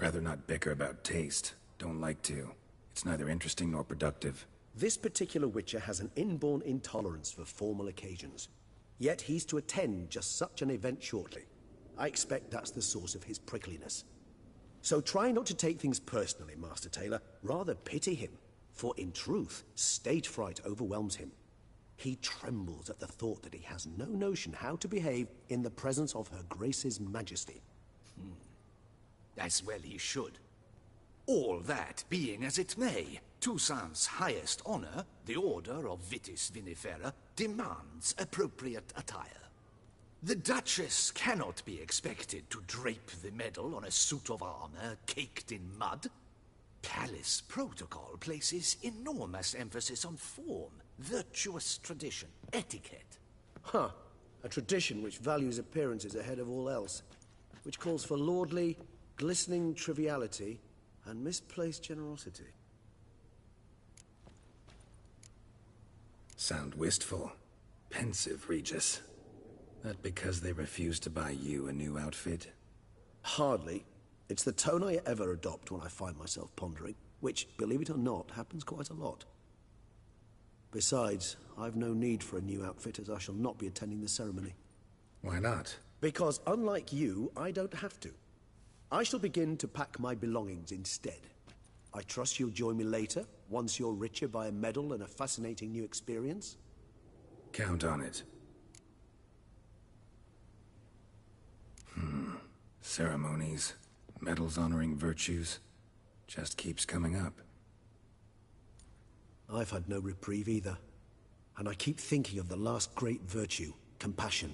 Rather not bicker about taste. Don't like to. It's neither interesting nor productive. This particular witcher has an inborn intolerance for formal occasions. Yet he's to attend just such an event shortly. I expect that's the source of his prickliness. So try not to take things personally, Master Taylor. Rather pity him. For in truth, stage fright overwhelms him. He trembles at the thought that he has no notion how to behave in the presence of Her Grace's Majesty. As well he should. All that being as it may, Toussaint's highest honor, the Order of Vitis Vinifera, demands appropriate attire. The Duchess cannot be expected to drape the medal on a suit of armor caked in mud. Palace protocol places enormous emphasis on form, virtuous tradition, etiquette. Huh. A tradition which values appearances ahead of all else. Which calls for lordly, glistening triviality and misplaced generosity. Sound wistful. Pensive, Regis. That because they refused to buy you a new outfit? Hardly. It's the tone I ever adopt when I find myself pondering, which, believe it or not, happens quite a lot. Besides, I've no need for a new outfit as I shall not be attending the ceremony. Why not? Because unlike you, I don't have to. I shall begin to pack my belongings instead. I trust you'll join me later, once you're richer by a medal and a fascinating new experience? Count on it. Ceremonies, medals honoring virtues, just keeps coming up. I've had no reprieve either. And I keep thinking of the last great virtue, compassion.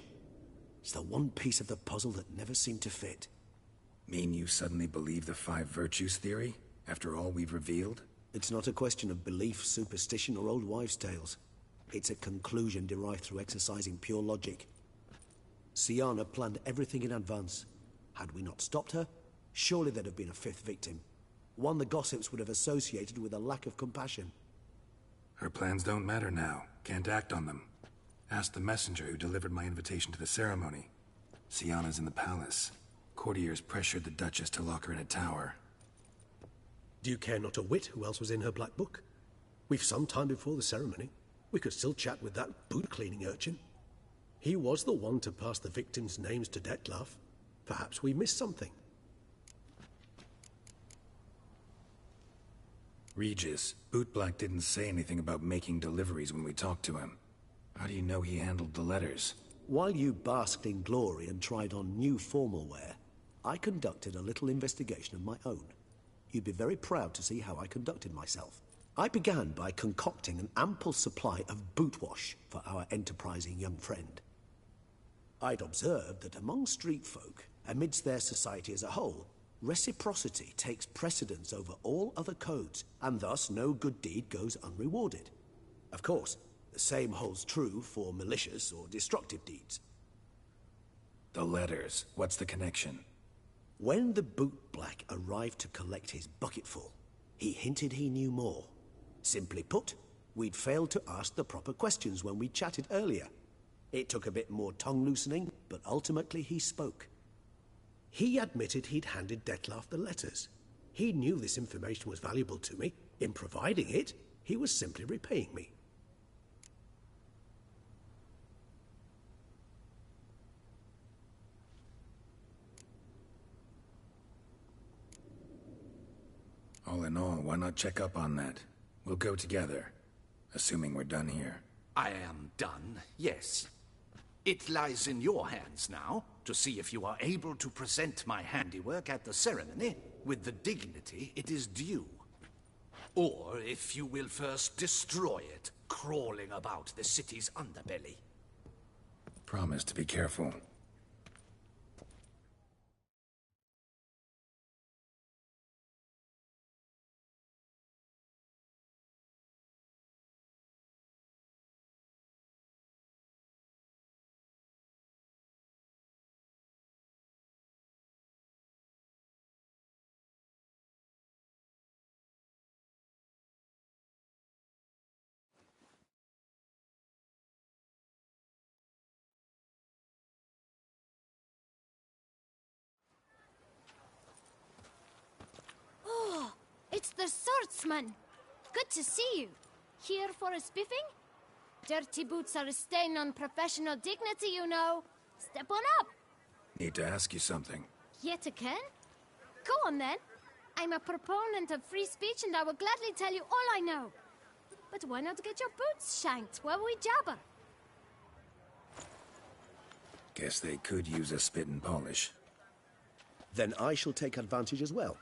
It's the one piece of the puzzle that never seemed to fit. Mean you suddenly believe the 5 virtues theory, after all we've revealed? It's not a question of belief, superstition, or old wives' tales. It's a conclusion derived through exercising pure logic. Syanna planned everything in advance. Had we not stopped her, surely there'd have been a 5th victim. One the gossips would have associated with a lack of compassion. Her plans don't matter now. Can't act on them. Ask the messenger who delivered my invitation to the ceremony. Syanna's in the palace. Courtiers pressured the Duchess to lock her in a tower. Do you care not a whit who else was in her black book? We've some time before the ceremony. We could still chat with that boot-cleaning urchin. He was the one to pass the victims' names to Dettlaff. Perhaps we missed something. Regis, Bootblack didn't say anything about making deliveries when we talked to him. How do you know he handled the letters? While you basked in glory and tried on new formal wear, I conducted a little investigation of my own. You'd be very proud to see how I conducted myself. I began by concocting an ample supply of boot wash for our enterprising young friend. I'd observed that among street folk, amidst their society as a whole, reciprocity takes precedence over all other codes, and thus no good deed goes unrewarded. Of course, the same holds true for malicious or destructive deeds. The letters, what's the connection? When the bootblack arrived to collect his bucketful, he hinted he knew more. Simply put, we'd failed to ask the proper questions when we chatted earlier. It took a bit more tongue-loosening, but ultimately he spoke. He admitted he'd handed Dettlaff the letters. He knew this information was valuable to me. In providing it, he was simply repaying me. All in all, why not check up on that? We'll go together, assuming we're done here. I am done, yes. It lies in your hands now to see if you are able to present my handiwork at the ceremony with the dignity it is due. Or if you will first destroy it, crawling about the city's underbelly. Promise to be careful. sportsman! Good to see you. Here for a spiffing? Dirty boots are a stain on professional dignity, you know. Step on up. Need to ask you something. Yet again? Go on then. I'm a proponent of free speech and I will gladly tell you all I know. But why not get your boots shanked while we jabber? Guess they could use a spit and polish. Then I shall take advantage as well.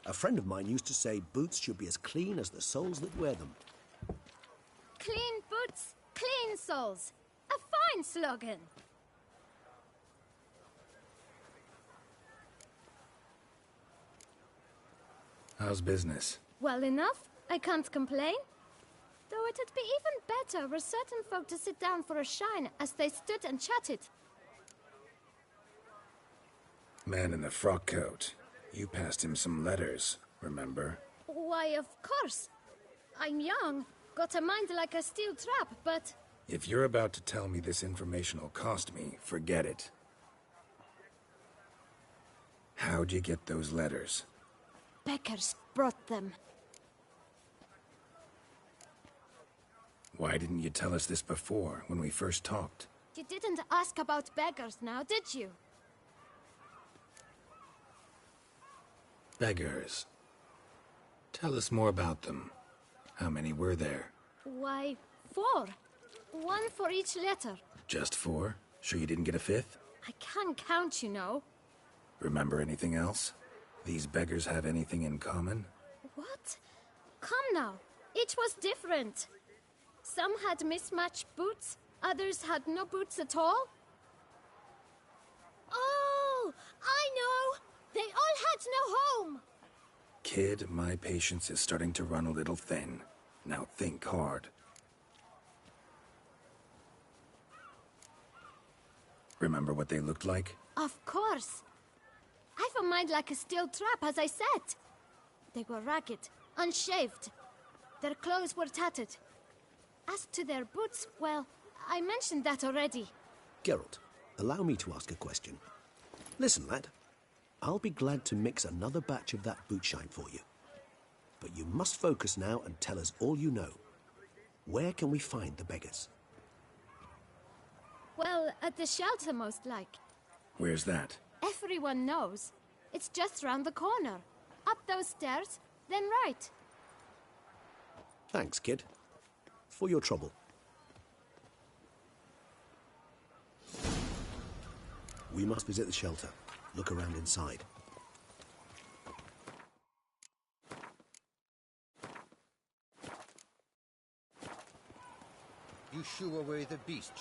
A friend of mine used to say boots should be as clean as the soles that wear them. Clean boots, clean soles. A fine slogan. How's business? Well enough. I can't complain. Though it'd be even better were certain folk to sit down for a shine as they stood and chatted. Man in the frock coat. You passed him some letters, remember? Why, of course. I'm young, got a mind like a steel trap, but... If you're about to tell me this information will cost me, forget it. How'd you get those letters? Beggars brought them. Why didn't you tell us this before, when we first talked? You didn't ask about beggars now, did you? Beggars. Tell us more about them. How many were there? Why, 4. 1 for each letter. Just 4? Sure you didn't get a 5th? I can't count, you know. Remember anything else? These beggars have anything in common? What? Come now. Each was different. Some had mismatched boots, others had no boots at all. Oh, I know! They all had no home! Kid, my patience is starting to run a little thin. Now think hard. Remember what they looked like? Of course. I've a mind like a steel trap, as I said. They were ragged, unshaved. Their clothes were tattered. As to their boots, well, I mentioned that already. Geralt, allow me to ask a question. Listen, lad. I'll be glad to mix another batch of that boot shine for you. But you must focus now and tell us all you know. Where can we find the beggars? Well, at the shelter, most like. Where's that? Everyone knows. It's just round the corner. Up those stairs, then right. Thanks, kid. For your trouble. We must visit the shelter. Look around inside. You shoo away the beast,